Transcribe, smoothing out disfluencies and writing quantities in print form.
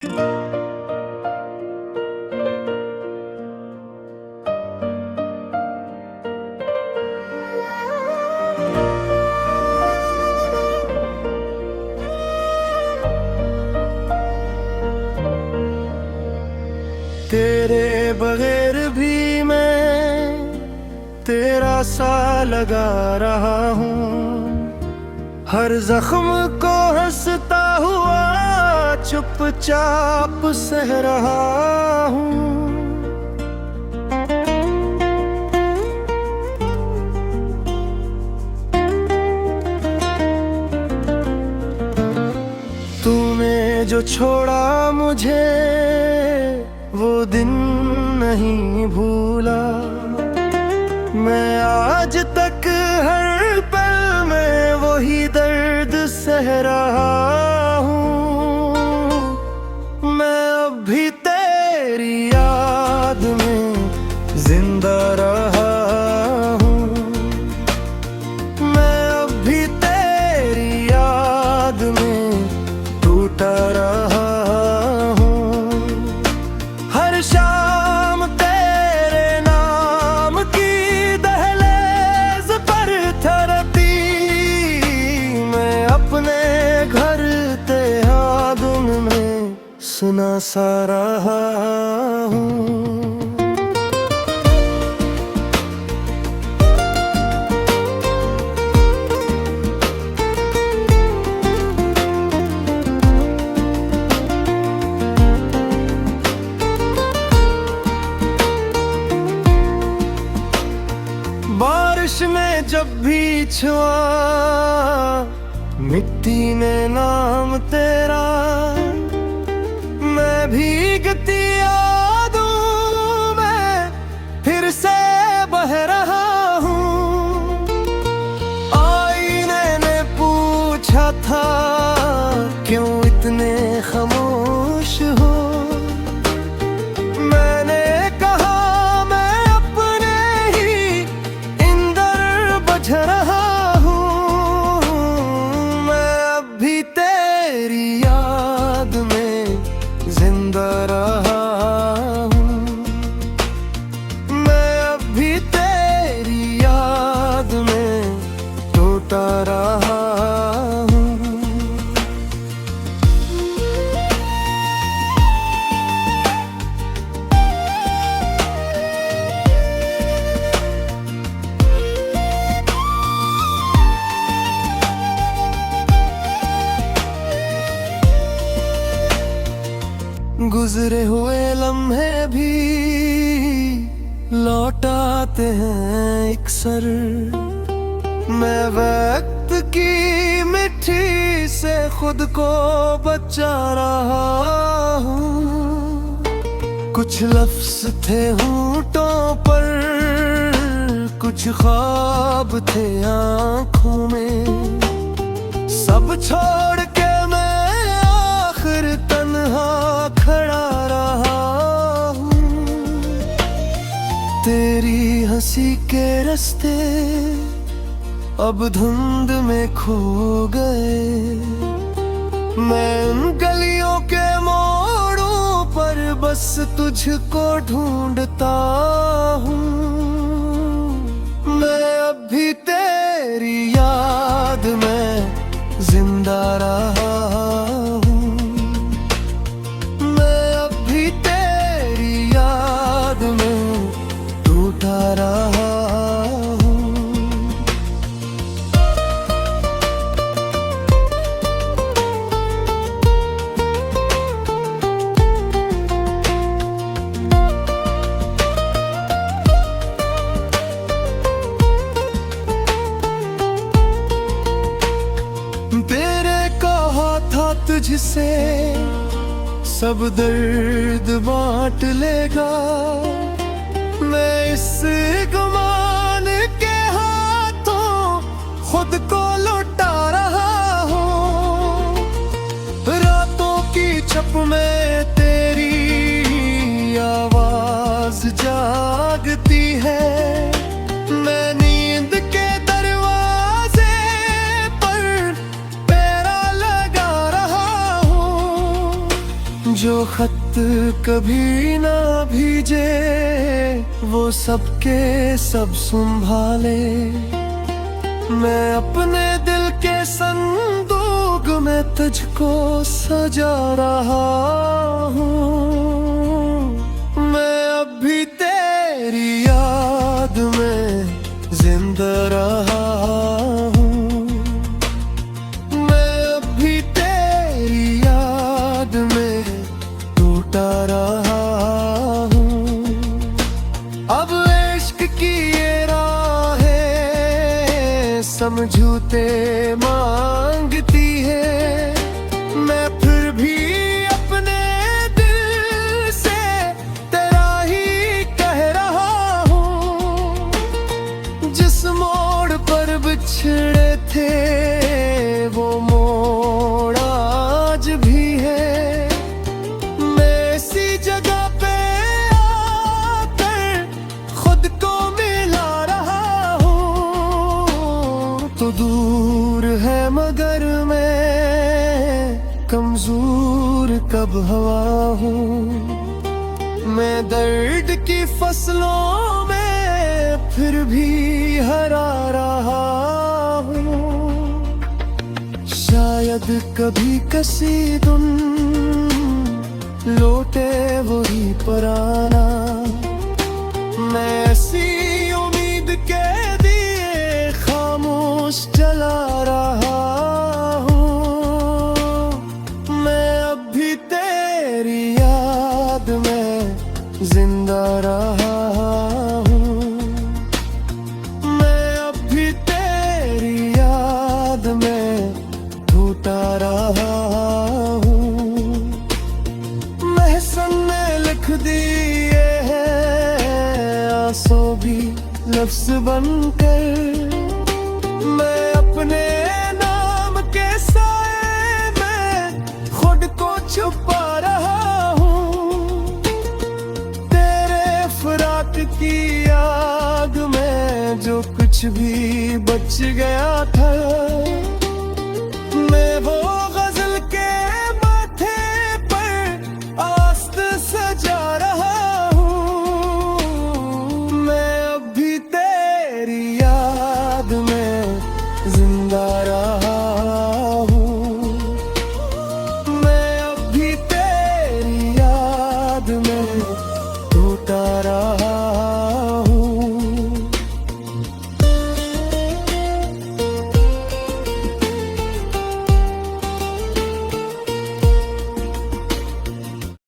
तेरे बगैर भी मैं तेरा सा लगा रहा हूँ। हर जख्म को हंसता हुआ चुपचाप सह रहा हूँ। तूने जो छोड़ा मुझे वो दिन नहीं भूला। मैं आज तक हर पल में वही दर्द सह रहा हूँ। मैं अब भी तेरी याद में जिंदा रहा हूँ। मैं अब भी तेरी याद में टूटा रहा। शाम तेरे नाम की दहलीज पर थरती मैं अपने घर तेहादुन में सुना सा रहा हूँ। बारिश में जब भी छुआ मिट्टी ने नाम तेरा, मैं भीगती यादों में फिर से बह रहा हूँ। आईने ने पूछा था क्यों इतने खामोश हो। मैंने कहा मैं अपने ही इंदर बज रहा हूँ। मैं अब भी तेरी याद में जिंदा रहा हूँ। मैं अब भी तेरी याद में टूटा रहा हूँ। गुजरे हुए लम्हे भी लौट आते हैं अक्सर। मैं वक्त की मिट्टी से खुद को बचा रहा हूँ। कुछ लफ्ज थे होंठों पर, कुछ ख्वाब थे आँखों में। सब छोड़ के मैं आखिर तन्हा खड़ा रहा हूँ। तेरी हंसी के रास्ते अब धुंध में खो गए। मैं उन गलियों के मोड़ों पर बस तुझको ढूंढता हूँ। मैं अब भी तेरी याद में जिंदा रहा हूँ। मैं अब भी तेरी याद में टूटा रहा हूँ। तेरे कहा था तुझसे सब दर्द बांट लेगा। मैं इस गुमान के हाथों खुद को लौटा रहा हूँ। रातों की छप में तेरी आवाज जागती है। मैं नींद के दरवाजे पर पैरा लगा रहा हूँ। जो खत कभी ना भीजे, वो सबके सब संभाले। मैं अपने दिल के संदूक में तुझको सजा रहा हूँ। मैं अब भी तेरी याद में जिंदा रहा हूँ। मैं अब भी तेरी याद में टूटा रहा हूँ। अब इश्क की ये राहें समझौते मांगती है। मैं फिर भी अपने दिल से तेरा ही कह रहा हूँ। जिस मोड़ पर बिछड़े थे वो मोड़ आज भी है। मैं इसी जगह पे आकर खुद को मिला रहा हूँ। तो दूर है मगर मैं कमजोर कब हवा हूँ। मैं दर्द की फसलों में फिर भी हरा रहा हूँ। शायद कभी किसी दिन लौटे वही पुराना। मैं ऐसी उम्मीद के दिए खामोश जला रहा हूँ। मैं अब भी तेरी याद में जिंदा रहा हूँ। मैं अब भी तेरी याद में टूटा रहा हूँ। महसन ने लिख दिए हैं आंसू भी लफ्ज बनकर। मैं अपने नाम के साए में खुद को छुपा रहा हूँ। तेरे फराक की आग में जो कुछ भी बच गया